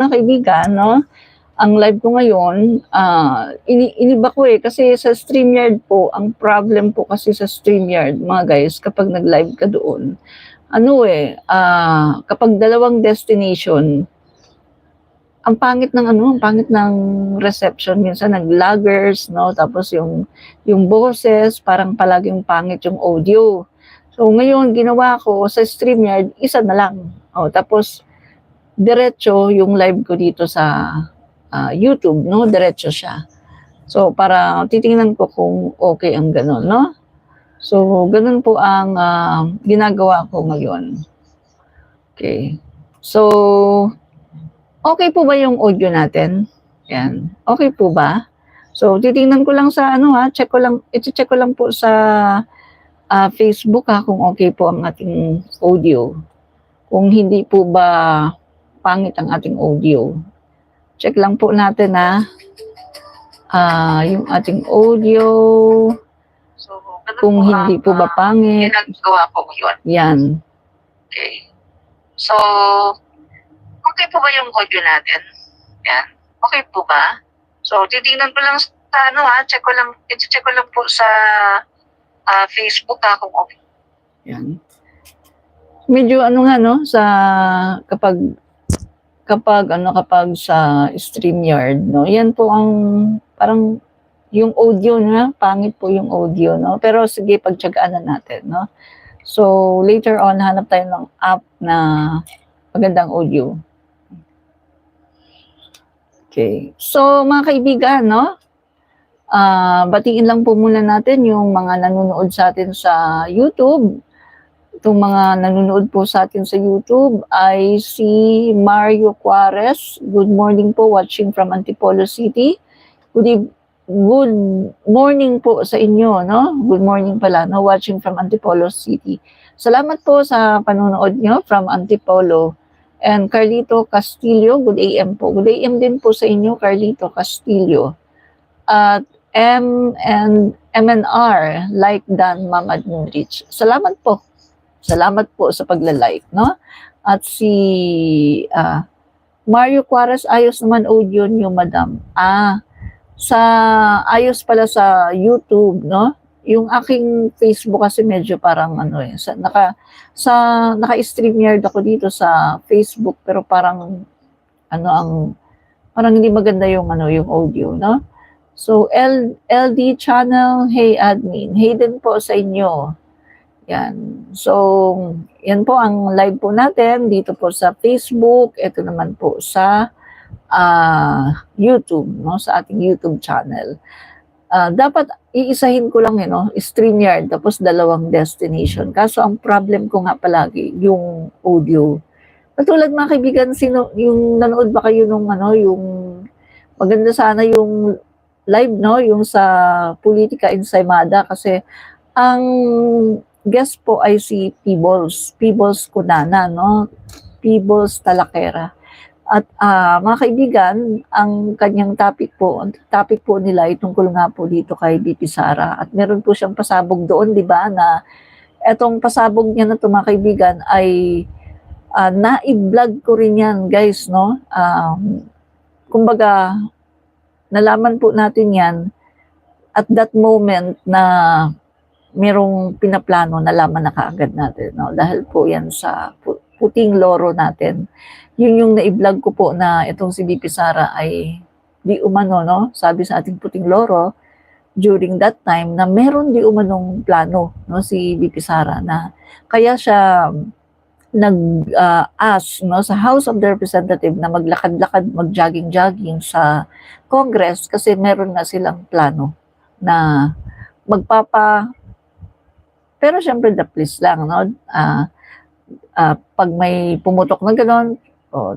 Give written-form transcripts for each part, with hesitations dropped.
Mga kaibigan, no? Ang live ko ngayon, iniba ko kasi sa StreamYard po, ang problem po kasi sa StreamYard, mga guys, kapag nag-live ka doon, kapag dalawang destination, ang pangit ng ang pangit ng reception minsan nag-laggers, no? Tapos yung boses, parang palaging pangit yung audio. So ngayon ginawa ko sa StreamYard, isa na lang. Tapos diretso yung live ko dito sa YouTube, no? Diretso siya. So para titingnan ko kung okay ang ganun, no? So ganun po ang ginagawa ko ngayon. Okay. So okay po ba yung audio natin? Yan. Okay po ba? So, titingnan ko lang sa check ko lang po sa Facebook kung okay po ang ating audio. Kung hindi po ba pangit ang ating audio. Check lang po natin yung ating audio. So, kung hindi po ba pangit. Ginagawa ko yun. Yan. Okay. So, okay po ba yung audio natin? Yan. Okay po ba? So, titingnan ko lang sa check ko lang po sa Facebook kung okay. Yan. Medyo sa kapag sa StreamYard, no? Yan po ang parang yung audio na pangit po yung audio, no? Pero sige, pagtiyagaan na natin, no? So, later on, hanap tayo ng app na magandang audio. Okay. So, mga kaibigan, no? Batiin lang po muna natin yung mga nanonood sa atin sa YouTube. Itong mga nanonood po sa atin sa YouTube ay si Mario Juarez. Good morning po, watching from Antipolo City. Good morning po sa inyo, no? Good morning pala, no? Watching from Antipolo City. Salamat po sa panonood nyo from Antipolo. And Carlito Castillo, good AM po. Good AM din po sa inyo, Carlito Castillo. At MNR, like Dan Ma'am Adminrich. Salamat po. Salamat po sa pagla-like, no? At si Mario Juarez, ayos naman audio niyo, madam. Ayos pala sa YouTube, no? Yung aking Facebook kasi medyo parang naka-StreamYard ako dito sa Facebook, pero parang parang hindi maganda yung yung audio, no? So LD channel, hey admin, hey din po sa inyo. Yan. So yan po ang live po natin dito po sa Facebook, ito naman po sa YouTube, no, sa ating YouTube channel. Dapat iisahin ko lang StreamYard tapos dalawang destination. Kaso ang problem ko nga palagi yung audio. Katulad mga kaibigan, yung nanood ba kayo nung yung maganda sana yung live, no, yung sa Politika Ensaymada, kasi ang guest po ay si Peebles Cunana, no? Peebles Talakera. At mga kaibigan, ang kanyang topic po nila ay tungkol nga po dito kay BP Sara. At meron po siyang pasabog doon, di ba, na etong pasabog niya na ito, mga kaibigan, ay na-vlog ko rin yan, guys, no? Kumbaga, nalaman po natin yan at that moment na merong pinaplano, nalaman na kaagad natin, no? Dahil po yan sa puting loro natin. Yun yung na-vlog ko po na itong si BP Sara ay di umano, no? Sabi sa ating puting loro, during that time, na meron di umanong plano, no? Si BP Sara, na kaya siya nag-ask, no, sa House of the Representative na maglakad-lakad, mag-jogging-jogging sa Congress kasi meron na silang plano na pero syempre the please lang, no? Pag may pumutok na gano'n,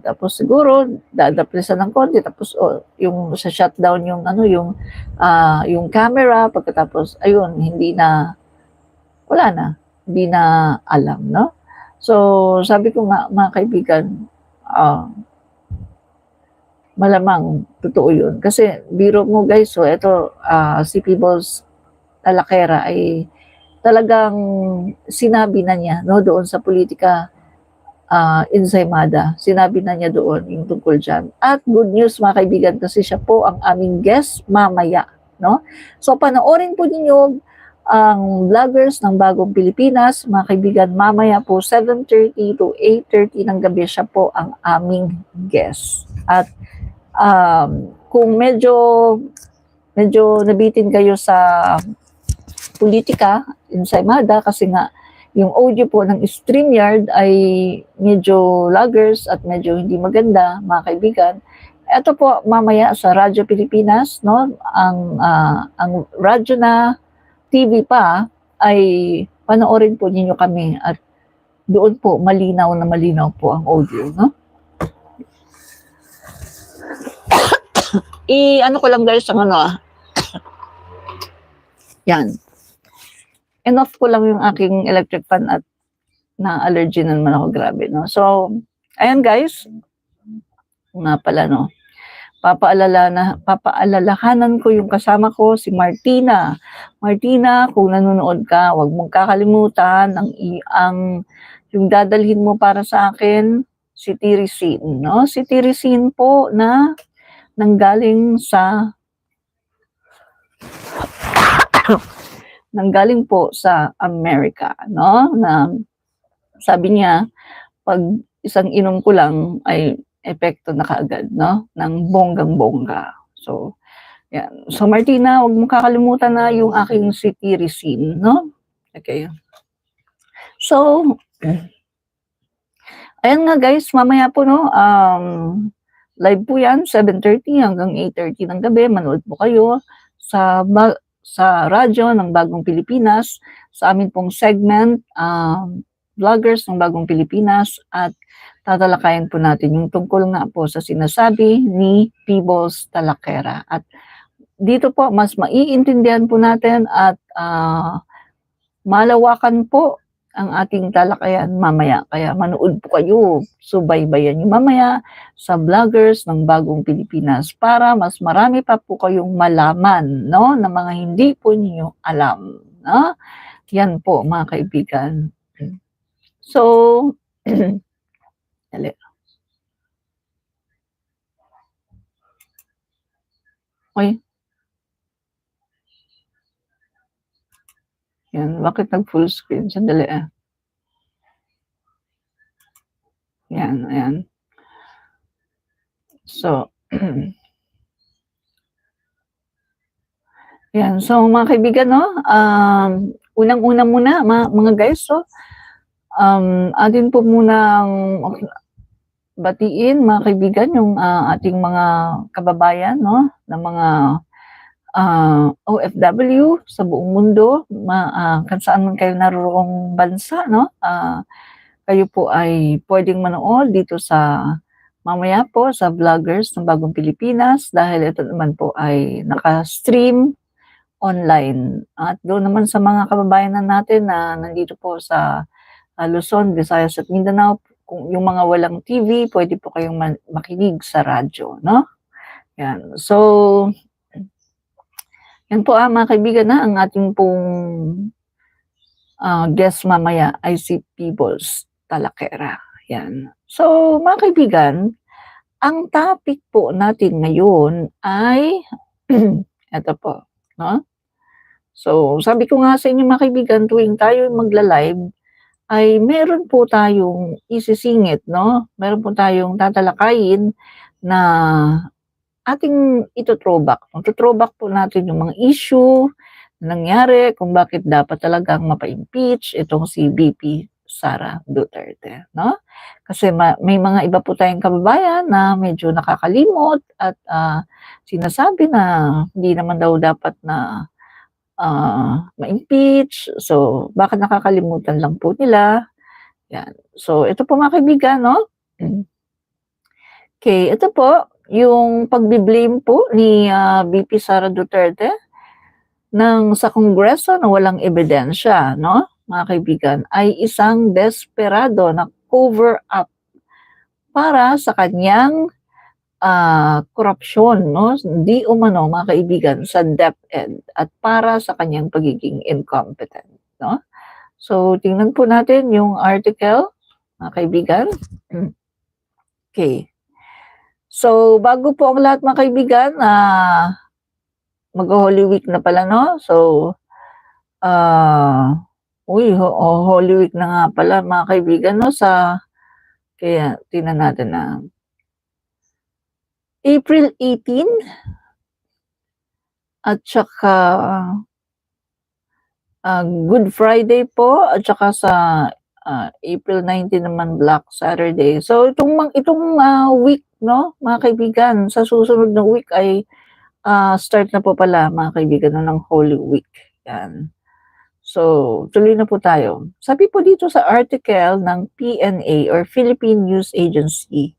tapos siguro dadaplisan ng konti, tapos yung sa shutdown yung camera, pagkatapos ayun, hindi na alam, no? So sabi ko nga, mga kaibigan, malamang totoo yun, kasi biro mo guys, so ito si Peebles Talakera ay talagang sinabi na niya, no, doon sa Politika Ensaymada. Sinabi na niya doon yung tungkol dyan. At good news mga kaibigan kasi siya po ang aming guest mamaya. No? So panoorin po ninyo ang vloggers ng Bagong Pilipinas. Mga kaibigan, mamaya po 7:30 to 8:30 ng gabi siya po ang aming guest. At kung medyo nabitin kayo sa politika, Ensaymada, kasi nga yung audio po ng StreamYard ay medyo laggers at medyo hindi maganda, mga kaibigan. Ito po mamaya sa Radyo Pilipinas, no? Ang radyo na TV pa ay panoorin po ninyo kami at doon po malinaw po ang audio, no? Ano ko lang guys ang yan. Enough ko lang yung aking electric fan at na-allergy na naman ako, grabe, no? So, ayan guys, nga pala, no? Papaalalahanan ko yung kasama ko, si Martina. Martina, kung nanonood ka, huwag mong kakalimutan yung dadalhin mo para sa akin, si Tirisin, no? Si Tirisin po na nanggaling po sa Amerika, no? Na sabi niya, pag isang inom ko lang ay epekto na kaagad, no? Ng bonggang-bongga. So, yan. So, Martina, huwag mong kakalimutan na yung aking si Tirisin, no? Okay. So, ayan nga guys, mamaya po, no? Live po yan, 7:30 hanggang 8:30 ng gabi. Manood po kayo sa radyo ng Bagong Pilipinas, sa amin pong segment, vloggers ng Bagong Pilipinas, at tatalakayin po natin yung tungkol nga po sa sinasabi ni Peebles Talakera. At dito po, mas maiintindihan po natin at malawakan po ang ating talakayan mamaya. Kaya manood po kayo, subaybayan nyo mamaya sa vloggers ng Bagong Pilipinas para mas marami pa po kayong malaman, no, na mga hindi po ninyo alam. No? Yan po, mga kaibigan. So, dali. Oy. Yan, bakit nag-full screen? Sandali Yan, ayan. So, yan. So, mga kaibigan, no? Unang-una muna, mga guys, so, atin po munang batiin, mga kaibigan, yung ating mga kababayan, no? Na mga OFW sa buong mundo, kung saan man kayo naroong bansa, no? Kayo po ay pwedeng manood dito sa mamaya po sa vloggers ng Bagong Pilipinas dahil ito naman po ay naka-stream online. At doon naman sa mga kababayan natin na nandito po sa Luzon, Visayas at Mindanao, kung yung mga walang TV, pwede po kayong makinig sa radyo, no? Yan. So, yan po mga kaibigan na ang ating pong guest mamaya ay si Peebles Talakera. Yan. So, mga kaibigan, ang topic po natin ngayon ay ito po, no? So, sabi ko nga sa inyo mga kaibigan, tuwing tayo magla-live, ay meron po tayong isisingit, no? Meron po tayong tatalakayin na ating ito-throwback. Ito-throwback po natin yung mga issue na nangyari, kung bakit dapat talagang mapa-impeach itong si VP Sara Duterte, no? Kasi may mga iba po tayong kababayan na medyo nakakalimot at sinasabi na hindi naman daw dapat na ma-impeach. So, baka nakakalimutan lang po nila. Yan. So, ito po mga kaibigan, no? Okay, ito po, yung pagbi-blame po ni VP Sara Duterte sa Kongreso na walang ebidensya, no? Mga kaibigan, ay isang desperado na cover-up para sa kanyang korupsyon, no? Di umano, mga kaibigan, sa DepEd at para sa kanyang pagiging incompetent, no? So, tingnan po natin yung article mga kaibigan. Okay. So, bago po ang lahat mga kaibigan, mag-Holy Week na pala, no? So, Holy Week na nga pala mga kaibigan, no? Kaya, tingnan natin na April 18 at saka Good Friday po at saka sa April 19 naman Black Saturday. So itong week, no, mga kaibigan, sa susunod na week ay start na po pala mga kaibigan ng Holy Week. Yan. So tuloy na po tayo. Sabi po dito sa article ng PNA or Philippine News Agency,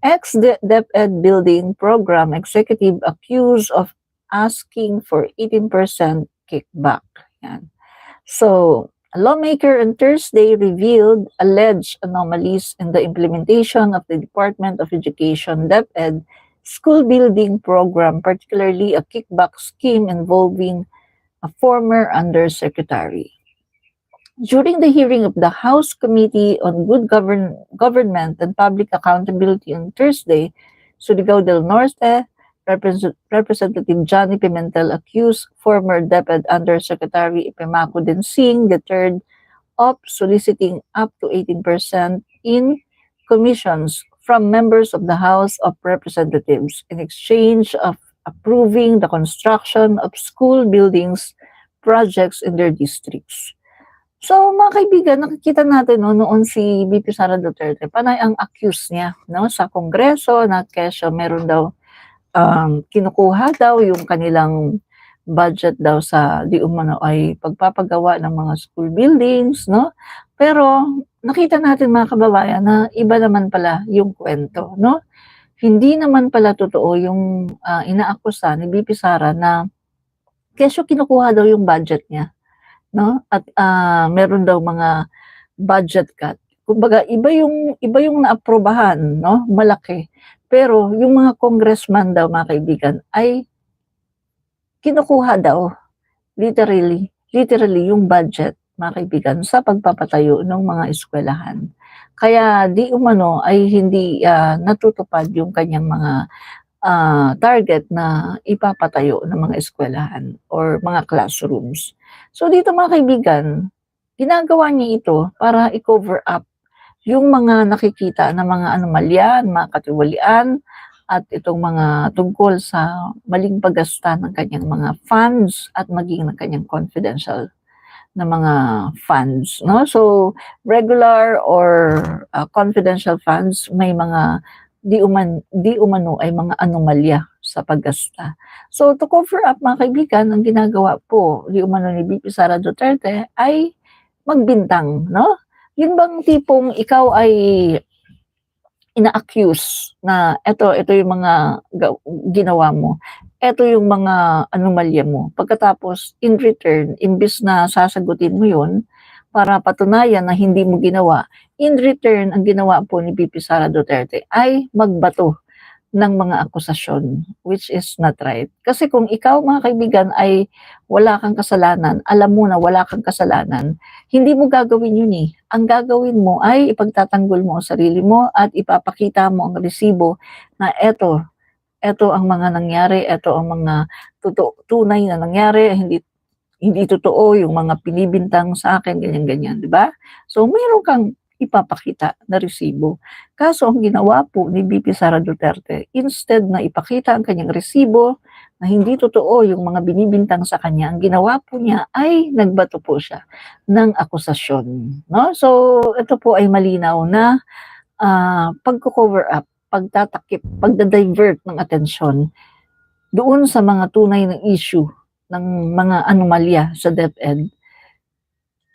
ex-DepEd Building Program Executive accused of asking for 18% kickback. Yan. So, a lawmaker on Thursday revealed alleged anomalies in the implementation of the Department of Education DepEd school building program, particularly a kickback scheme involving a former undersecretary. During the hearing of the House Committee on Good Government and Public Accountability on Thursday, Surigao del Norte, Representative Johnny Pimentel accused former DepEd Undersecretary Ipemaco Densing III of soliciting up to 18% in commissions from members of the House of Representatives in exchange of approving the construction of school buildings projects in their districts. So, mga kaibigan, nakikita natin noon si VP Sara Duterte, panay ang accuse niya sa Kongreso na kesyo meron daw kinukuha daw yung kanilang budget daw sa di umano ay pagpapagawa ng mga school buildings, no? Pero nakita natin mga kababayan na iba naman pala yung kwento, no? Hindi naman pala totoo yung inaakusa ni VP Sara na kesyo kinukuha daw yung budget niya, no? At meron daw mga budget cut. Kumbaga iba yung naaprobahan, no? Malaki. Pero yung mga congressman daw mga kaibigan ay kinukuha daw literally yung budget mga kaibigan sa pagpapatayo ng mga eskwelahan. Kaya di umano ay hindi natutupad yung kanyang mga target na ipapatayo ng mga eskwelahan or mga classrooms. So dito mga kaibigan, ginagawa niya ito para i-cover up yung mga nakikita na mga anomalya, mga katiwalian, at itong mga tungkol sa maling paggasta ng kanyang mga funds at maging ng kanyang confidential na mga funds, no? So regular or confidential funds, may mga di umano ay mga anomalya sa paggasta. So to cover up mga kaibigan, ang ginagawa po di umano ni VP Sara Duterte ay magbintang, no? Yun bang tipong ikaw ay ina-accuse na ito yung mga ginawa mo, ito yung mga anomalya mo. Pagkatapos, in return, imbis na sasagutin mo yun para patunayan na hindi mo ginawa, in return, ang ginawa po ni VP Sara Duterte ay magbato ng mga akusasyon, which is not right. Kasi kung ikaw, mga kaibigan, ay wala kang kasalanan, alam mo na wala kang kasalanan, hindi mo gagawin yun eh. Ang gagawin mo ay ipagtatanggol mo ang sarili mo at ipapakita mo ang resibo na eto ang mga nangyari, eto ang mga tunay na nangyari, hindi totoo yung mga pinibintang sa akin, ganyan-ganyan, di ba? So, mayroon kang ipapakita na resibo. Kaso ang ginawa po ni VP Sara Duterte, instead na ipakita ang kanyang resibo na hindi totoo yung mga binibintang sa kanya, ang ginawa po niya ay nagbato po siya ng akusasyon. No? So ito po ay malinaw na pagko-cover up, pagtatakip, pagda-divert ng atensyon doon sa mga tunay na issue ng mga anomalya sa DepEd,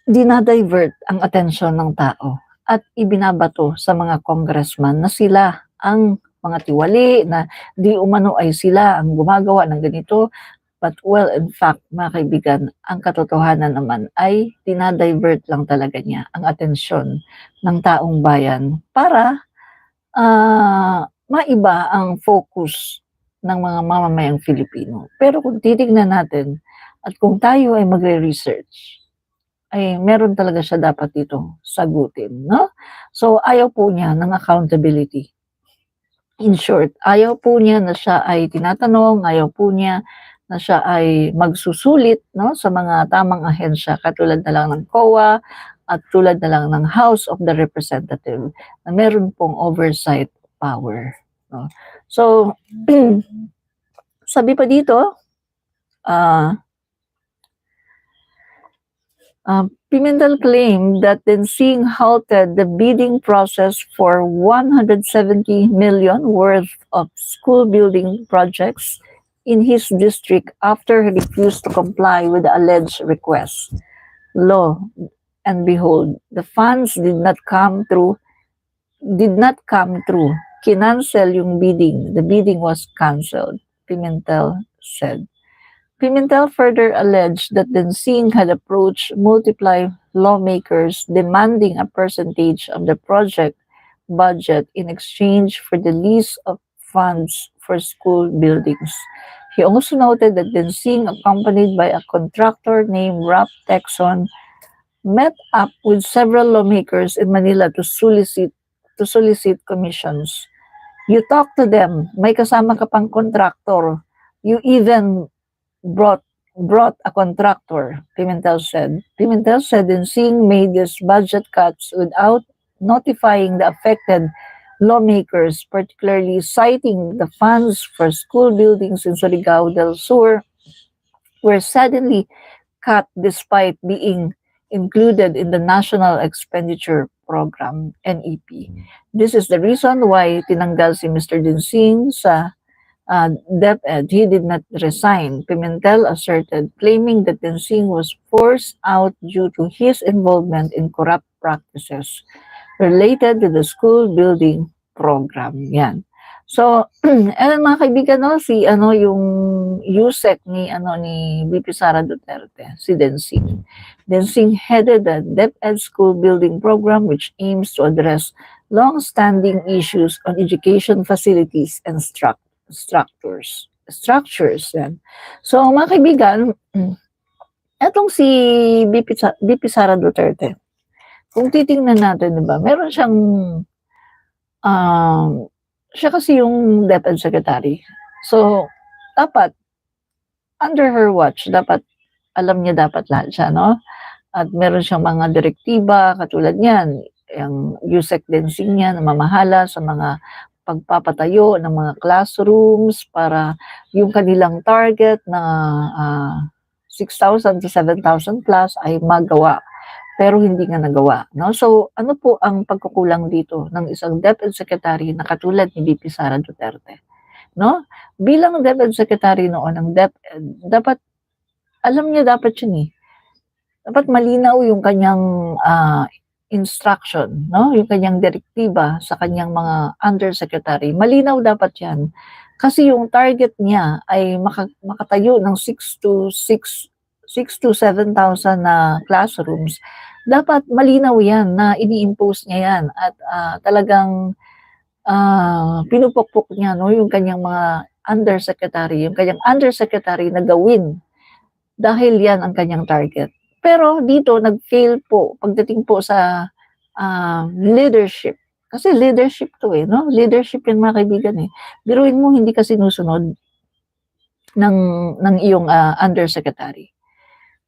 dinadivert ang atensyon ng tao at ibinabato sa mga congressman na sila ang mga tiwali, na di umano ay sila ang gumagawa ng ganito. But well, in fact, mga kaibigan, ang katotohanan naman ay dinadivert lang talaga niya ang atensyon ng taong bayan para maiba ang focus ng mga mamamayang Filipino. Pero kung titignan natin at kung tayo ay magre-research, ay meron talaga siya dapat dito sagutin, no? So, ayaw po niya ng accountability. In short, ayaw po niya na siya ay tinatanong, ayaw po niya na siya ay magsusulit, no, sa mga tamang ahensya katulad na lang ng COA at tulad na lang ng House of the Representative na meron pong oversight power, no? So, sabi pa dito, Pimentel claimed that Densing halted the bidding process for 170 million worth of school building projects in his district after he refused to comply with the alleged request. Lo and behold, the funds did not come through. Kinancel yung bidding. The bidding was cancelled, Pimentel said. Pimentel further alleged that Densing had approached multiple lawmakers demanding a percentage of the project budget in exchange for the lease of funds for school buildings. He also noted that Densing, accompanied by a contractor named Rap Texon, met up with several lawmakers in Manila to solicit commissions. You talk to them, may kasama ka pang contractor. You even brought a contractor, Pimentel said. Pimentel said Densing made these budget cuts without notifying the affected lawmakers, particularly citing the funds for school buildings in Surigao del Sur were suddenly cut despite being included in the National Expenditure Program, NEP. This is the reason why tinanggal si Mr. Densing sa DepEd. He did not resign, Pimentel asserted, claiming that Densing was forced out due to his involvement in corrupt practices related to the school building program. Yan. So, mga kaibigan, no, yung USEC ni VP Sara Duterte, si Densing. Densing headed the DepEd school building program which aims to address long-standing issues on education facilities and structures yan. So mga kaibigan, etong si VP Sara Duterte, kung titingnan natin, diba, meron siyang siya kasi yung DepEd secretary. So dapat under her watch, dapat alam niya dapat lahat siya, no? At meron siyang mga direktiba katulad niyan, yung USEC Densing niya na mamahala sa mga pagpapatayo ng mga classrooms para yung kanilang target na 6,000 to 7,000 plus ay magawa. Pero hindi nga nagawa. No? So, ano po ang pagkukulang dito ng isang DepEd Secretary na katulad ni VP Sara Duterte? No? Bilang DepEd Secretary noon ng DepEd, dapat, alam niya dapat yun eh. Dapat malinaw yung kanyang instruction, no? Yung kanyang direktiba sa kanyang mga undersecretary. Malinaw dapat yan. Kasi yung target niya ay makatayo ng 6 to 7,000 na classrooms. Dapat malinaw yan na ini-impose niya yan at talagang pinupukpok niya, no, yung kanyang mga undersecretary, yung kanyang undersecretary na gawin dahil yan ang kanyang target. Pero dito, nag-fail po pagdating po sa leadership. Kasi leadership to eh, no? Leadership yan mga kaibigan eh. Biruin mo, hindi ka sinusunod ng iyong undersecretary.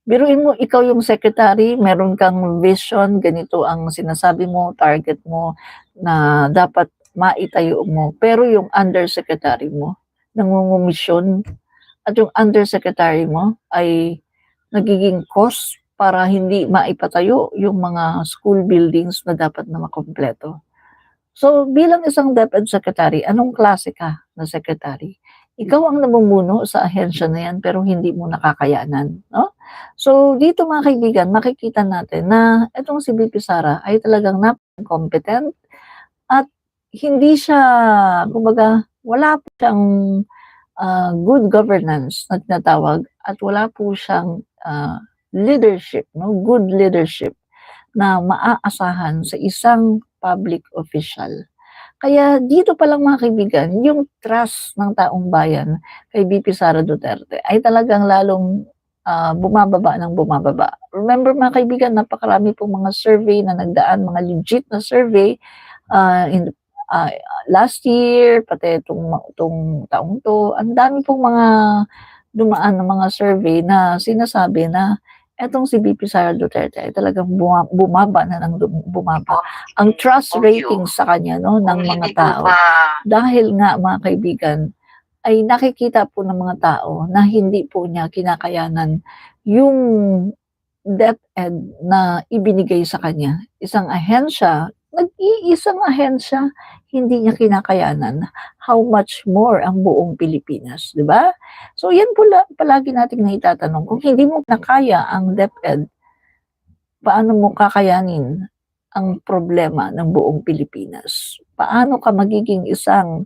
Biruin mo, ikaw yung secretary, meron kang vision, ganito ang sinasabi mo, target mo, na dapat maitayo mo. Pero yung undersecretary mo, nangungumisyon, at yung undersecretary mo ay nagiging cost para hindi maipatayo yung mga school buildings na dapat na makompleto. So, bilang isang DepEd Secretary, anong klase ka na secretary? Ikaw ang namumuno sa ahensya na yan pero hindi mo nakakayanan. No? So, dito mga kaibigan, makikita natin na itong si VP Sara ay talagang napaka-competent at hindi siya, kumbaga, wala po siyang good governance na tinatawag at wala po siyang leadership, no? Good leadership na maaasahan sa isang public official. Kaya dito pa lang mga kaibigan, yung trust ng taong bayan kay VP Sara Duterte ay talagang lalong bumababa ng bumababa. Remember mga kaibigan, napakarami pong mga survey na nagdaan, mga legit na survey in last year, pati itong taong to. Ang dami pong mga dumaan ng mga survey na sinasabi na etong si VP Sara Duterte ay talagang bumaba na ng bumaba. Ang trust rating sa kanya no, ng mga tao. Dahil nga mga kaibigan, ay nakikita po ng mga tao na hindi po niya kinakayanan yung DepEd na ibinigay sa kanya. Isang ahensya, nag-iisang ahensya, hindi niya kinakayanan. How much more ang buong Pilipinas, di ba? So yan po palagi nating naitatanong. Kung hindi mo nakaya ang DepEd, paano mo kakayanin ang problema ng buong Pilipinas? Paano ka magiging isang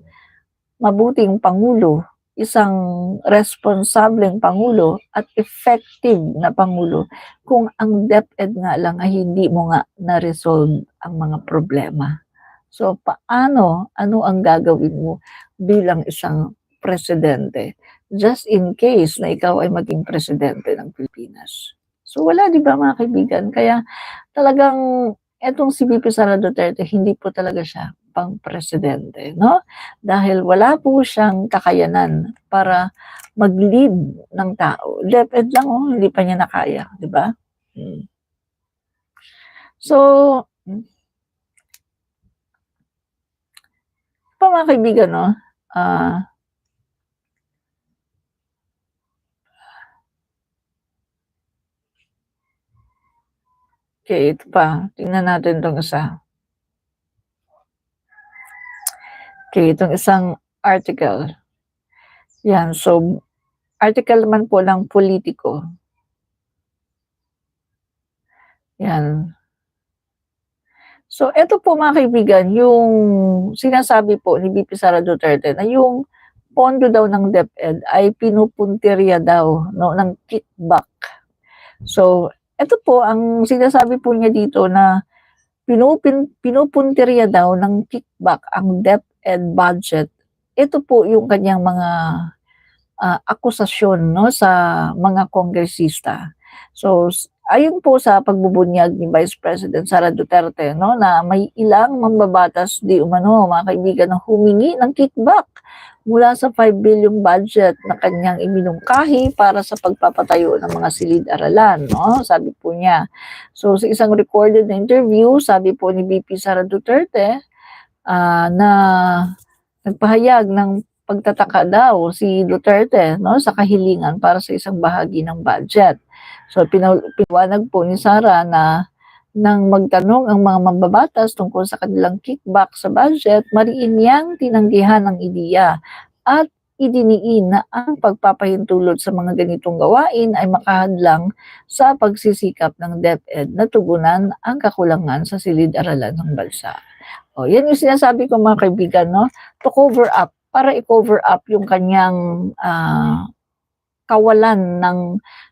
mabuting pangulo, isang responsableng pangulo at effective na pangulo kung ang DepEd nga lang ay hindi mo nga na-resolve ang mga problema. So paano, ano ang gagawin mo bilang isang presidente just in case na ikaw ay maging presidente ng Pilipinas? So wala, di ba mga kaibigan? Kaya talagang etong si VP Sara Duterte, hindi po talaga siya pang presidente, no? Dahil wala po siyang kakayanan para mag-lead ng tao. DepEd lang, hindi pa niya nakaya, di ba? So, pa mga kaibigan, no? Okay, ito pa. Tingnan natin itong isa. Okay, itong isang article. Yan, so, article naman po ng Politico. Yan. So, ito po mga kaibigan, yung sinasabi po ni VP Sara Duterte na yung pondo daw ng DepEd ay pinupuntirya daw no, ng kickback. So, ito po ang sinasabi po niya dito na pinupuntirya daw ng kickback ang DepEd budget. Ito po yung kanyang mga akusasyon no, sa mga kongresista. So, ayon po sa pagbubunyag ni Vice President Sara Duterte no, na may ilang mambabatas di umano mga kaibigan na humingi ng kickback mula sa 5 billion budget na kanyang iminungkahi para sa pagpapatayo ng mga silid-aralan, no? Sabi po niya. So sa isang recorded na interview, sabi po ni VP Sara Duterte na nagpahayag ng pagtataka daw si Duterte no, sa kahilingan para sa isang bahagi ng budget. So pinawanag po ni Sara na nang magtanong ang mga mambabatas tungkol sa kanilang kickback sa budget, mariin niyang tinanggihan ang ideya at idiniin na ang pagpapahintulot sa mga ganitong gawain ay makahadlang sa pagsisikap ng DepEd na tugunan ang kakulangan sa silid-aralan ng bansa. O, yan yung sinasabi ko mga kaibigan, no? To cover up, para i-cover up yung kanyang kawalan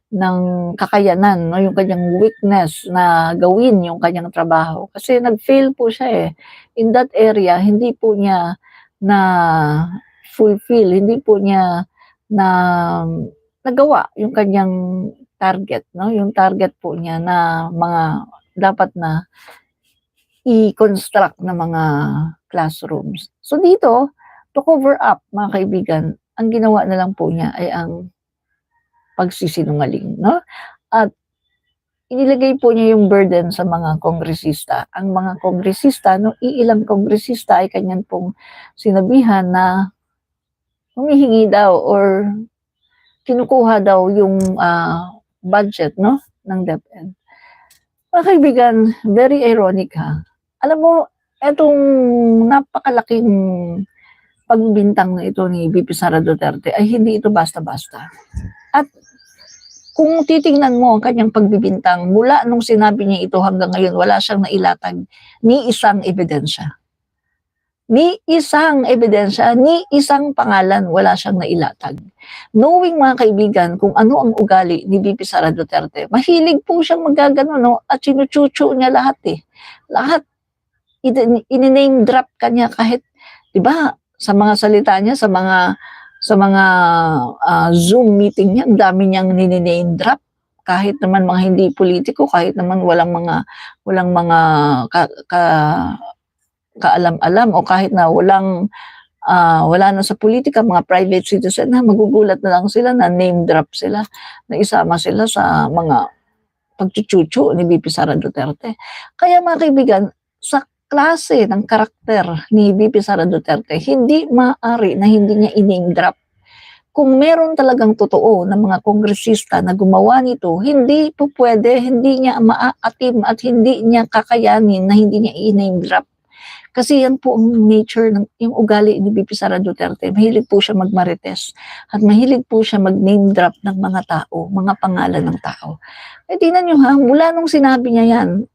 ng kakayanan, no, yung kanyang weakness na gawin yung kanyang trabaho. Kasi nag-fail po siya eh. In that area, hindi po niya na fulfill, hindi po niya na nagawa yung kanyang target, no? Yung target po niya na mga dapat na i-construct na mga classrooms. So dito, to cover up, mga kaibigan, ang ginawa na lang po niya ay ang pagsisinungaling, no? At inilagay po niya yung burden sa mga kongresista. Ang mga kongresista, no, iilang kongresista ay kanyan pong sinabihan na humihingi daw or kinukuha daw yung budget, no, ng DepEd. Mga kaibigan, very ironic ha. Alam mo, etong napakalaking pagbintang na ito ni VP Sara Duterte ay hindi ito basta-basta. At kung titingnan mo ang kanyang pagbibintang, mula nung sinabi niya ito hanggang ngayon, wala siyang nailatag ni isang ebidensya. Ni isang ebidensya, ni isang pangalan, wala siyang nailatag. Knowing mga kaibigan kung ano ang ugali ni VP Sara Duterte, mahilig po siyang magagano, no? At sinuchuchu niya lahat eh. Lahat, in-name drop kanya kahit, di ba, sa mga salita niya, sa sa mga Zoom meeting niya, ang dami niyang nini-name drop. Kahit naman mga hindi politiko, kahit naman walang mga kaalam-alam o kahit na wala na sa politika, mga private citizen na magugulat na lang sila na name drop sila, na isama sila sa mga pagchuchuchu ni VP Sara Duterte. Kaya mga kaibigan, sa klase ng karakter ni VP Sara Duterte, hindi maaari na hindi niya i-name drop. Kung meron talagang totoo na mga kongresista na gumawa nito, hindi po pwede, hindi niya maaatim at hindi niya kakayanin na hindi niya i-name drop. Kasi yan po ang nature, yung ugali ni VP Sara Duterte. Mahilig po siya magmarites at mahilig po siya mag-name drop ng mga tao, mga pangalan ng tao. Eh tingnan nyo ha, mula nung sinabi niya yan,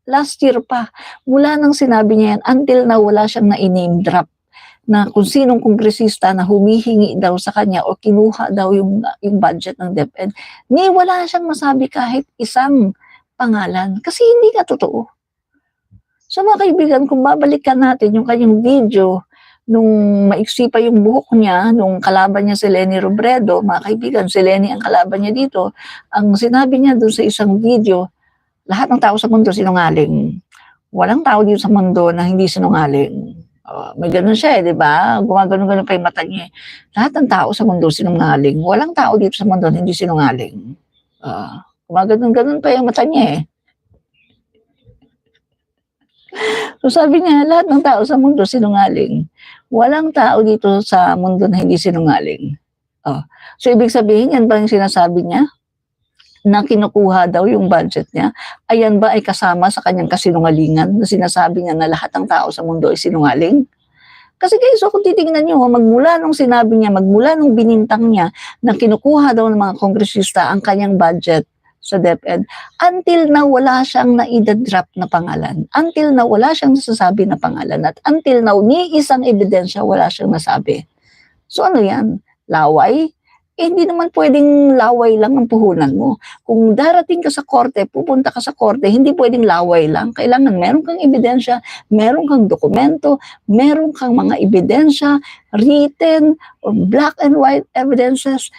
last year pa, mula nang sinabi niya yan, until na wala siyang na-name drop na kung sinong kongresista na humihingi daw sa kanya o kinuha daw yung budget ng DepEd, ni wala siyang masabi kahit isang pangalan kasi hindi nga totoo. So mga kaibigan, kung babalikan natin yung kanyang video nung maiksi pa yung buhok niya, nung kalaban niya si Leni Robredo, mga kaibigan, si Leni ang kalaban niya dito, ang sinabi niya doon sa isang video, lahat ng tao sa mundo sinungaling. Walang tao dito sa mundo na hindi sinungaling. May ganun siya di ba? Gumagano-gano pa yung mata niya. Lahat ng tao sa mundo sinungaling. Walang tao dito sa mundo na hindi sinungaling. Gumagano-ganon pa yung mata niya So sabi niya, lahat ng tao sa mundo sinungaling. Walang tao dito sa mundo na hindi sinungaling. So ibig sabihin, yan ba yung sinasabi niya? Na kinukuha daw yung budget niya, ayan ba ay kasama sa kanyang kasinungalingan na sinasabi niya na lahat ng tao sa mundo ay sinungaling? Kasi guys, so kung titingnan nyo, magmula nung sinabi niya, magmula nung binintang niya na kinukuha daw ng mga kongresista ang kanyang budget sa DepEd, until na wala siyang naidadrop na pangalan, until na wala siyang nasasabi na pangalan, at until now, ni isang ebidensya wala siyang nasabi. So ano yan? Laway? Hindi naman pwedeng laway lang ang puhunan mo. Kung darating ka sa korte, pupunta ka sa korte, hindi pwedeng laway lang. Kailangan meron kang ebidensya, meron kang dokumento, meron kang mga ebidensya, written, or black and white evidences,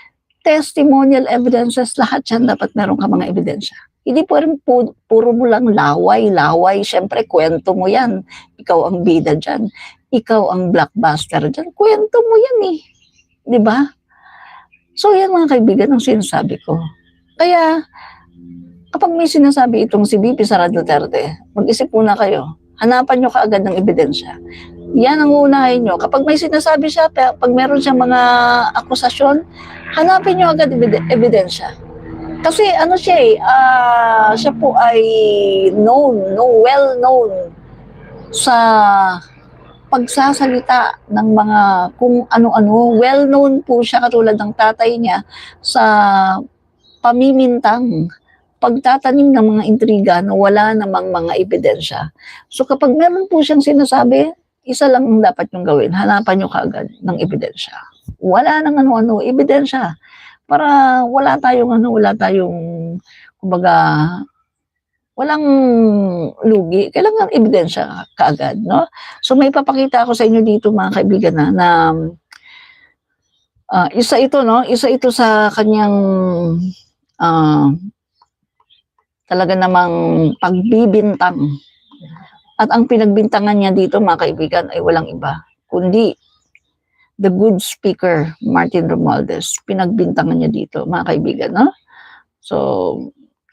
testimonial evidences, lahat yan dapat meron kang mga ebidensya. Hindi pwedeng puro mo lang laway. Siyempre, kwento mo yan. Ikaw ang bida dyan. Ikaw ang blockbuster dyan. Kwento mo yan Di ba? So yan mga kaibigan ang sinasabi ko. Kaya kapag may sinasabi itong si VP Sara Duterte, mag-isip muna kayo. Hanapan nyo kaagad ng ebidensya. Yan ang uunahin nyo. Kapag may sinasabi siya, pag meron siyang mga akusasyon, hanapin nyo agad ebidensya. Kasi ano siya siya po ay well known sa pagsasalita ng mga kung ano-ano. Well-known po siya katulad ng tatay niya sa pamimintang, pagtatanim ng mga intriga na wala namang mga ebidensya. So kapag meron po siyang sinasabi, isa lang ang dapat yung gawin. Hanapan nyo kaagad ng ebidensya. Wala nang ano-ano, ebidensya. Para wala tayong kumbaga, walang lugi, kailangan ebidensya kaagad, no? So may papakita ako sa inyo dito mga kaibigan na isa ito, no? Isa ito sa kanyang talaga namang pagbibintang. At ang pinagbintangan niya dito mga kaibigan ay walang iba, kundi the good speaker, Martin Romualdez. Pinagbintangan niya dito mga kaibigan, no? So,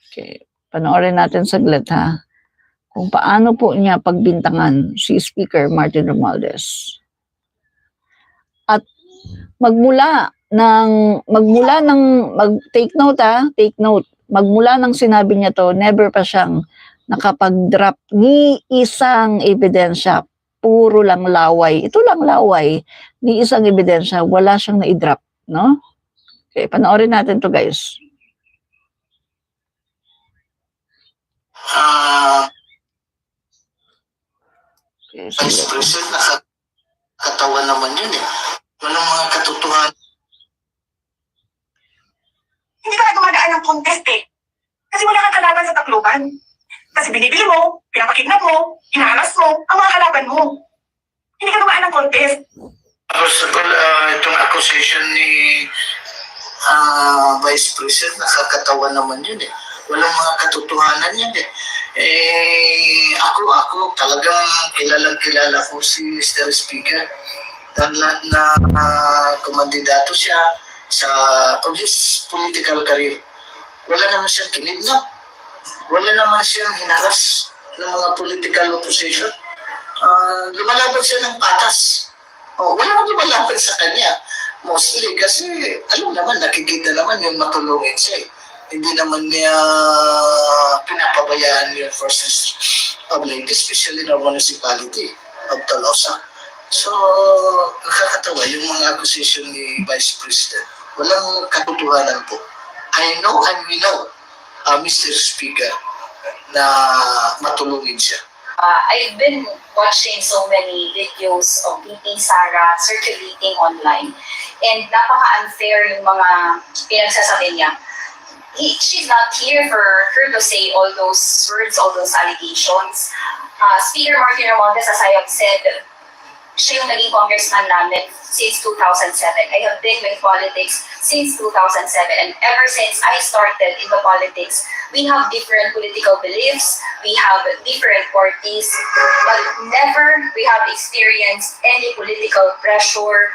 okay. Panoorin natin saglit kung paano po niya pagbintangan si Speaker Martin Romualdez. At magmula ng take note, magmula ng sinabi niya to, never pa siyang nakapag-drop ni isang ebidensya, puro lang laway. Ito lang laway, ni isang ebidensya, wala siyang na-drop, no? Okay, panoorin natin to guys. Vice President, nakakatawan naman yun Walang mga katotohanan. Hindi ka gumagaan ng contest Kasi wala kang kalaban sa Tacloban. Kasi binibili mo, pinapakidnap mo, hinahalas mo, ang mga kalaban mo. Hindi ka gumagaan ng contest. Itong accusation ni Vice President, nakakatawa naman yun eh. Walang mga katotohanan yan eh. Ako talagang kilala ko si Mr. Speaker na kumandidato siya sa his political career. Wala naman siyang kinidnap. Wala naman siyang hinaras ng mga political opposition. Lumalaban siya ng patas. Wala nang lumalaban sa kanya. Mostly kasi, alam naman, nakikita naman yung matulungin siya. Hindi naman niya pinapabayaan yung forces of Leyte, especially in our municipality of Tolosa. So, nakakatawa yung mga accusation ni Vice President. Walang katotohanan po. I know and we know, Mr. Speaker, na matulungin siya. I've been watching so many videos of VP Sara circulating online, and napaka-unfair yung mga pinagsasabi niya. She's not here for her to say all those words, all those allegations. Speaker Martin Romualdez, as I have said, siya yung naging congressman namin since 2007. I have been with politics since 2007, and ever since I started in the politics, we have different political beliefs, we have different parties, but never we have experienced any political pressure,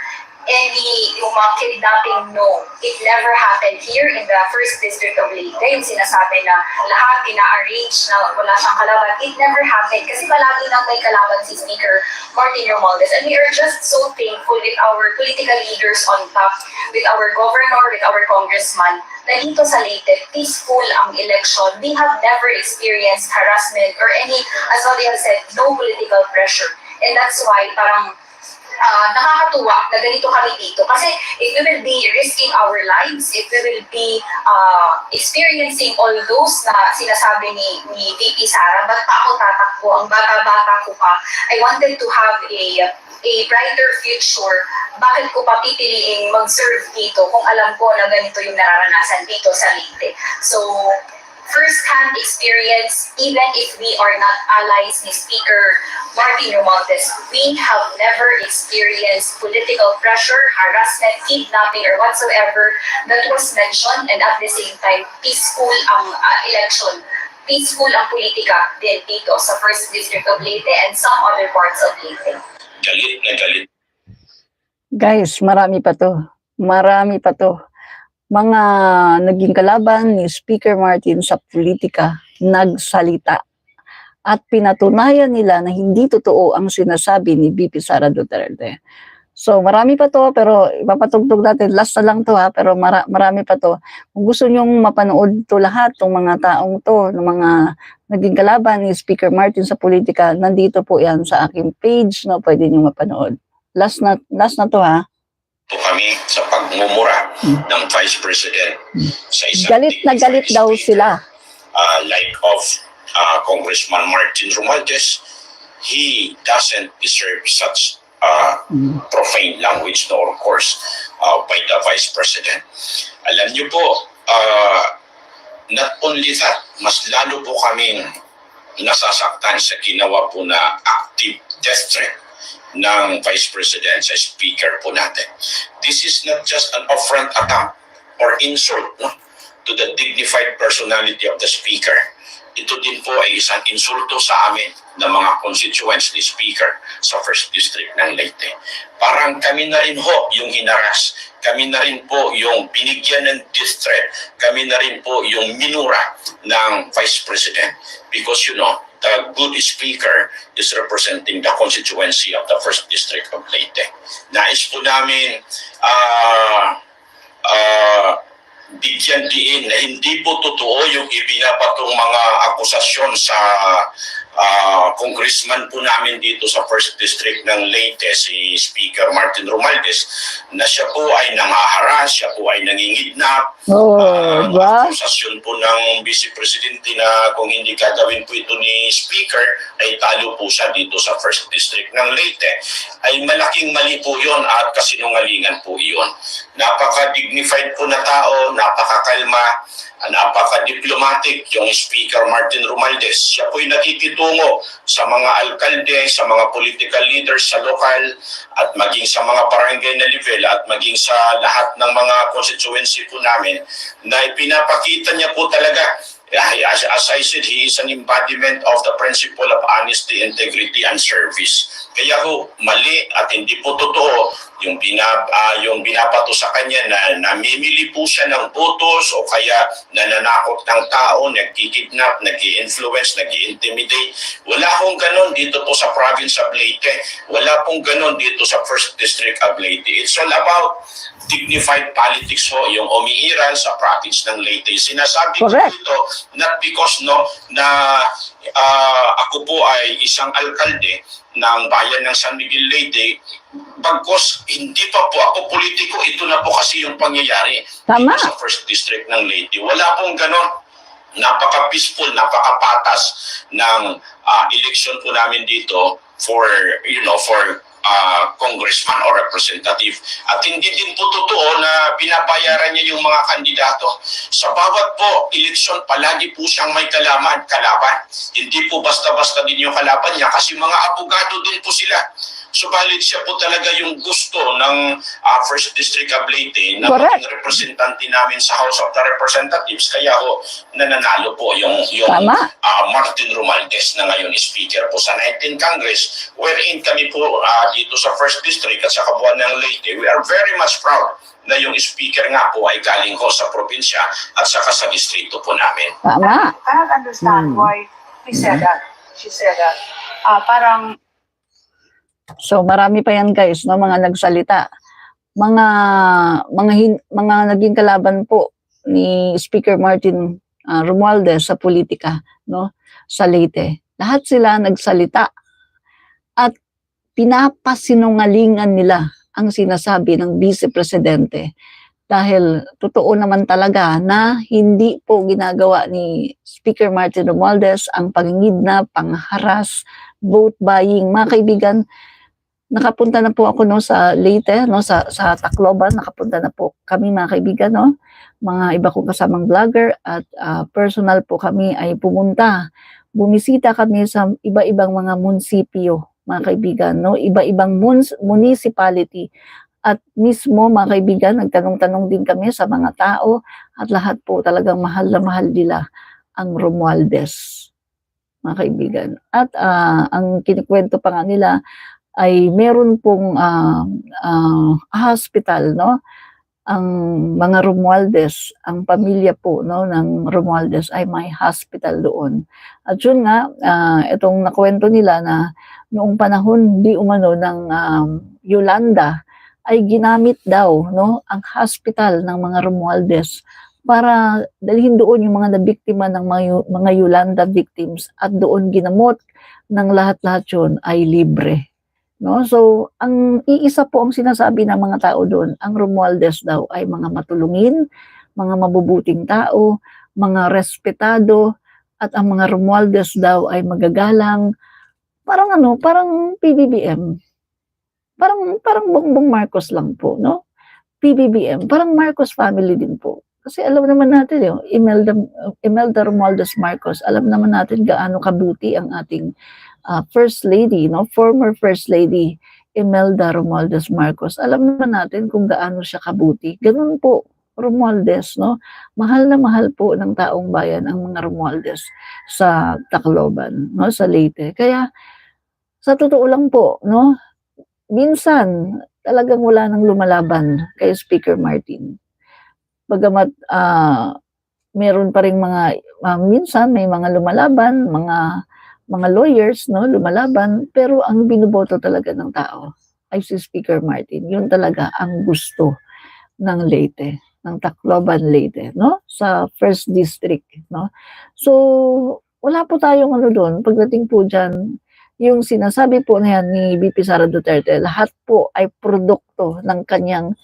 yung mga kidnapping, no. It never happened here in the 1st District of Leyte. Yung sinasabi na lahat pina-arrange na wala siyang kalaban, it never happened. Kasi palagi nang may kalaban si Speaker Martin Romualdez. And we are just so thankful with our political leaders on top, with our governor, with our congressman, na dito sa Leyte, peaceful ang election. We have never experienced harassment or any, as what they have said, no political pressure. And that's why parang nakakatuwa na ganito kami dito. Kasi if we will be risking our lives, if we will be experiencing all those na sinasabi ni VP Sara, ba't pa ako tatakbo? Ang bata-bata ko pa. I wanted to have a brighter future. Bakit ko pa pipiliing mag-serve dito kung alam ko na ganito yung nararanasan dito sa Leyte? So, first-hand experience, even if we are not allies ni Speaker Martin Romualdez, we have never experienced political pressure, harassment, kidnapping, or whatsoever that was mentioned, and at the same time, peaceful ang election. Peaceful ang politika din dito sa 1st District of Leyte and some other parts of Leyte. Galit na galit. Guys, marami pa to. Marami pa to. Mga naging kalaban ni Speaker Martin sa politika, nagsalita. At pinatunayan nila na hindi totoo ang sinasabi ni VP Sara Duterte. So marami pa to, pero ipapatugtog natin. Last na lang to ha, pero marami pa to. Kung gusto nyong mapanood to lahat, tong mga taong to, ng mga naging kalaban ni Speaker Martin sa politika, nandito po yan sa aking page na pwede nyong mapanood. Last na to ha. Po kami sa pagmumura ng Vice President sa isang Galit na galit daw sila. Like of Congressman Martin Romualdez, he doesn't deserve such profane language, nor of course by the Vice President. Alam niyo po, not only that, mas lalo po kaming nasasaktan sa ginawa po na active death threat ng Vice President sa Speaker po natin. This is not just an affront attack or insult to the dignified personality of the Speaker. Ito din po ay isang insulto sa amin ng mga constituents ni Speaker sa 1st District ng Leyte. Parang kami na rin ho yung hinaras. Kami na rin po yung binigyan ng death threat. Kami na rin po yung minura ng Vice President. Because you know, the good Speaker is representing the constituency of the 1st District of Leyte. Nais po namin bigyan diin na hindi po totoo yung ibinapatong mga akusasyon sa congressman po namin dito sa 1st District ng Leyte, si Speaker Martin Romualdez, na siya po ay nangaharas, siya po ay nangingidnap. Akusasyon po ng Vice Presidente na kung hindi gagawin po ito ni Speaker, ay talo po siya dito sa 1st District ng Leyte. Ay malaking mali po yun at kasinungalingan po yun. Napaka-dignified po na tao, napakakalma, napaka-diplomatic yung Speaker Martin Romualdez. Siya po'y nakikituto tungo sa mga alkalde, sa mga political leaders sa lokal at maging sa mga barangay na level at maging sa lahat ng mga constituency po namin na ipinapakita niya po talaga. As I said, he is an embodiment of the principle of honesty, integrity, and service. Kaya ho, mali at hindi po totoo yung binabato sa kanya na namimili po siya ng botos o kaya nananakot ng tao, nagkikidnap, nag-i-influence, nag-i-intimidate. Wala pong ganon dito po sa province of Leyte. Wala pong ganon dito sa 1st District of Leyte. It's all about dignified politics ho, yung umiiral sa province ng Leyte. Sinasabi ko Correct. dito, not because na ako po ay isang alkalde ng bayan ng San Miguel Leyte, bagkos hindi pa po ako politiko, ito na po kasi yung pangyayari Tama. dito sa 1st District ng Leyte. Wala pong ganon. Napaka-peaceful, napaka-patas ng election po namin dito for congressman or representative. At hindi din po totoo na binabayaran niya yung mga kandidato. Sa bawat po eleksyon, palagi po siyang may kalaban. Hindi po basta-basta din yung kalaban niya kasi mga abogado din po sila. Subalit siya po talaga yung gusto ng 1st District of Leyte na Correct. maging representante namin sa House of the Representatives. Kaya ho, nananalo po yung Tama. Martin Romualdez na ngayon speaker po sa 19th Congress, wherein kami po dito sa 1st District at sa kabuuan ng Leyte, we are very much proud na yung speaker nga po ay galing ko sa probinsya at saka sa distrito po namin. Tama. I cannot understand why he said that. She said that. Parang So marami pa yan guys, no, mga nagsalita. Mga naging kalaban po ni Speaker Martin Romualdez sa politika, no, sa Leyte. Lahat sila nagsalita at pinapasinungalingan nila ang sinasabi ng Vice Presidente. Dahil totoo naman talaga na hindi po ginagawa ni Speaker Martin Romualdez ang pangingidnap, pangharas, vote buying. Mga kaibigan, nakapunta na po ako no sa Leyte, no sa Tacloban, nakapunta na po kami mga kaibigan, no. Mga iba kong kasamang vlogger at personal po kami ay pumunta. Bumisita kami sa iba-ibang mga munisipyo, mga kaibigan, no, iba-ibang municipality. At mismo mga kaibigan, nagtanong-tanong din kami sa mga tao at lahat po talagang mahal na mahal nila ang Romualdez, mga kaibigan. At ang kinikwento pa nga nila ay meron pong hospital, no? Ang mga Romualdez, ang pamilya po, no, ng Romualdez ay may hospital doon. At yun nga, itong nakwento nila na noong panahon di umano ng Yolanda ay ginamit daw, no, ang hospital ng mga Romualdez para dalhin doon yung mga nabiktima ng mga Yolanda victims at doon ginamot ng lahat-lahat yun ay libre. No? So, ang iisa po ang sinasabi ng mga tao doon, ang Romualdez daw ay mga matulungin, mga mabubuting tao, mga respetado, at ang mga Romualdez daw ay magagalang, parang PBBM. Parang Bongbong Marcos lang po, no? PBBM, parang Marcos family din po. Kasi alam naman natin, Imelda Romualdez Marcos, alam naman natin gaano kabuti ang ating First Lady, no, former First Lady Imelda Romualdez Marcos. Alam naman natin kung gaano siya kabuti. Ganun po, Romualdez, no? Mahal na mahal po ng taong bayan ang mga Romualdez sa Tacloban, no, sa Leyte. Kaya sa totoo lang po, no, minsan talagang wala nang lumalaban kay Speaker Martin. Bagamat meron pa ring mga minsan may mga lumalaban, mga lawyers, no, lumalaban, pero ang binoboto talaga ng tao ay si Speaker Martin. Yun talaga ang gusto ng Leyte, ng Tacloban Leyte, no, sa 1st District, no. So, wala po tayong doon. Pagdating po dyan, yung sinasabi po na yan ni VP Sara Duterte, lahat po ay produkto ng kanyang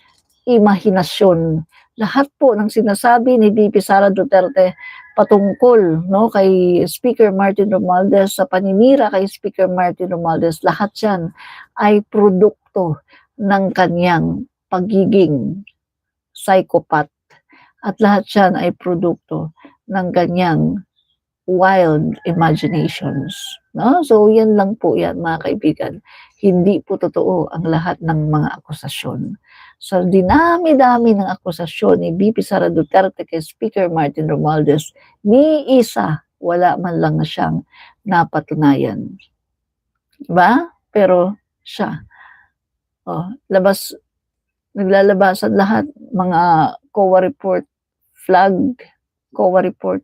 imahinasyon. Lahat po ng sinasabi ni VP Sara Duterte patungkol, no, kay Speaker Martin Romualdez, sa paninira kay Speaker Martin Romualdez, lahat yan ay produkto ng kanyang pagiging psychopath. At lahat yan ay produkto ng kanyang wild imaginations. No? So, yan lang po yan, mga kaibigan. Hindi po totoo ang lahat ng mga akusasyon. So, dinami-dami ng akusasyon ni VP Sara Duterte kay Speaker Martin Romualdez, ni isa, wala man lang siyang napatunayan. Diba? Pero siya. Naglalabasan lahat, mga COA report, flag, COA report,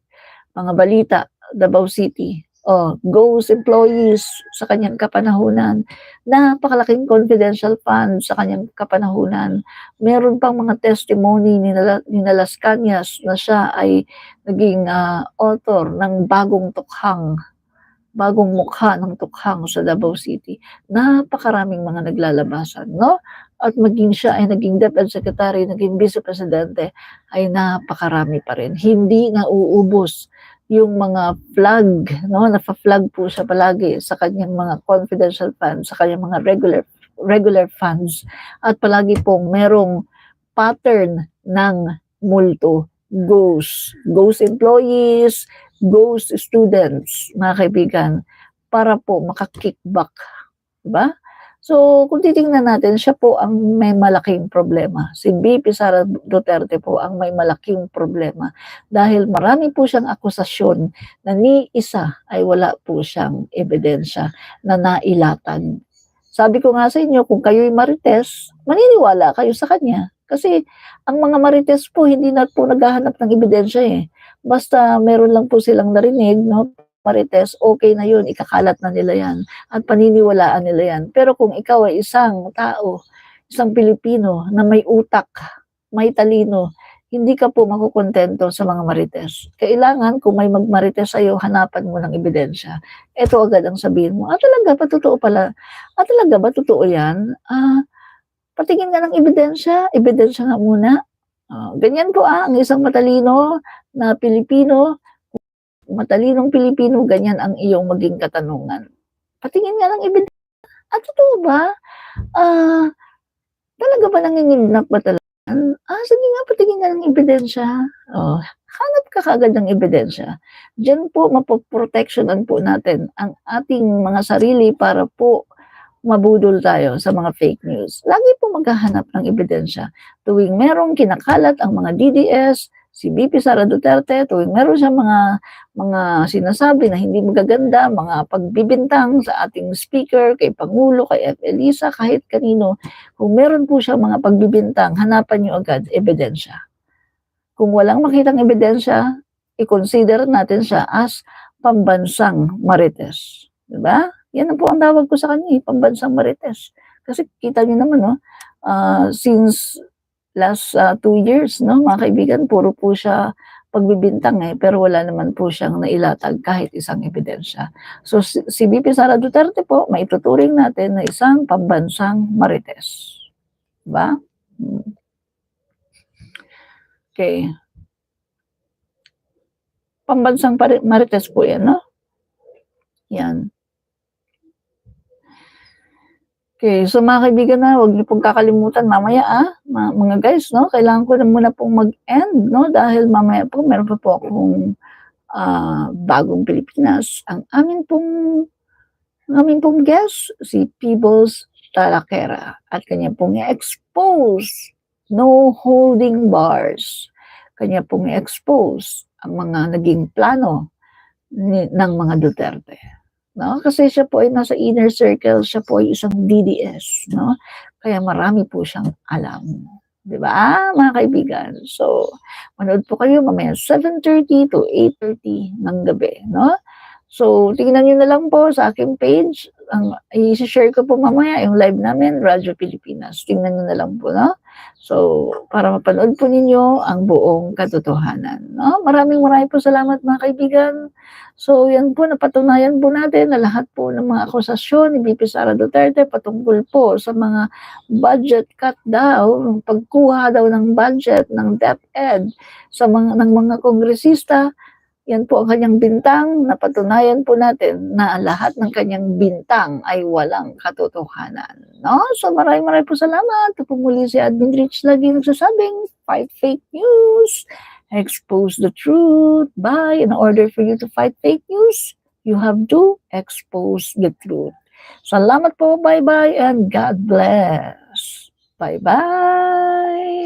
mga balita, Davao City, ghost employees sa kanyang kapanahunan, napakalaking confidential fund sa kanyang kapanahunan. Meron pang mga testimony ni Las Cañas na siya ay naging author ng bagong mukha ng tukhang sa Davao City. Napakaraming mga naglalabasan, no? At maging siya ay naging DepEd Secretary, naging Vice Presidente, ay napakarami pa rin. Hindi nauubos yung mga flag, no? Nafa-flag po siya palagi sa kanyang mga confidential funds, sa kanyang mga regular funds. At palagi pong merong pattern ng multo, ghost employees, ghost students, mga kaibigan, para po makakickback. Diba? So, kung titingnan natin, siya po ang may malaking problema. Si VP Sara Duterte po ang may malaking problema dahil marami po siyang akusasyon na ni isa ay wala po siyang ebidensya na nailatag. Sabi ko nga sa inyo, kung kayo'y marites, maniniwala kayo sa kanya. Kasi ang mga marites po, hindi na po naghahanap ng ebidensya eh. Basta meron lang po silang narinig, no? Marites, okay na yun, ikakalat na nila yan at paniniwalaan nila yan. Pero kung ikaw ay isang tao, isang Pilipino na may utak, may talino, hindi ka po makukontento sa mga marites. Kailangan kung may magmarites sa'yo, hanapan mo ng ebidensya. Ito agad ang sabihin mo, talaga ba totoo pala? Talaga ba totoo yan? Patingin nga ng ebidensya nga muna. Ganyan po ang isang matalino na Pilipino, matalinong Pilipino, ganyan ang iyong maging katanungan. Patingin nga ng ebidensya. Totoo ba? Talaga ba nanginginak ba talaga? Sige nga, patingin nga ng ebidensya. Hanap ka kagad ng ebidensya. Diyan po, mapoprotectionan po natin ang ating mga sarili para po mabudol tayo sa mga fake news. Lagi po maghahanap ng ebidensya. Tuwing merong kinakalat ang mga DDS, si VP Sara Duterte, tuwing meron siya mga sinasabi na hindi magaganda, mga pagbibintang sa ating speaker, kay Pangulo, kay F. Elisa, kahit kanino, kung meron po siya mga pagbibintang, hanapan niyo agad ebidensya. Kung walang makitang ebidensya, i-consider natin siya as pambansang marites. Diba? Yan po ang tawag ko sa kanya, pambansang marites. Kasi kita niyo naman, no, since last 2 years, no, mga kaibigan, puro po siya pagbibintang pero wala naman po siyang nailatag kahit isang ebidensya. So, si VP Sara Duterte po, maituturing natin na isang pambansang marites. Diba? Okay. Pambansang marites po yan, no? Yan. Okay, so mga kaibigan na, huwag niyo pong kakalimutan mamaya mga guys, no? Kailangan ko na muna pong mag-end, no? Dahil mamaya po, meron pa po akong bagong Pilipinas. Ang aming pong guest, si Peebles Talaquera. At kanya pong i-expose, no holding bars. Kanya pong i-expose ang mga naging plano ng mga Duterte. No? Kasi siya po ay nasa inner circle, siya po ay isang DDS, no? Kaya marami po siyang alam. 'Di ba, mga kaibigan? So, manood po kayo mamaya 7:30 to 8:30 ng gabi, no? So, tingnan niyo na lang po sa aking page. Ang i-share ko po mamaya yung live namin, Radyo Pilipinas. Tingnan niyo na lang po, no? So, para mapanood po ninyo ang buong katotohanan, no? Maraming po salamat, mga kaibigan. So, yan po, napatunayan po natin na lahat po ng mga akusasyon ni VP Sara Duterte patungkol po sa mga budget cut daw, pagkuha daw ng budget ng DepEd ng mga kongresista. Yan po ang kanyang bintang. Napatunayan po natin na lahat ng kanyang bintang ay walang katotohanan. No? So maraming po salamat. Ito po muli si Admin Rich lagi nagsasabing, fight fake news expose the truth. Bye. In order for you to fight fake news, you have to expose the truth. Salamat po. Bye-bye and God bless. Bye-bye.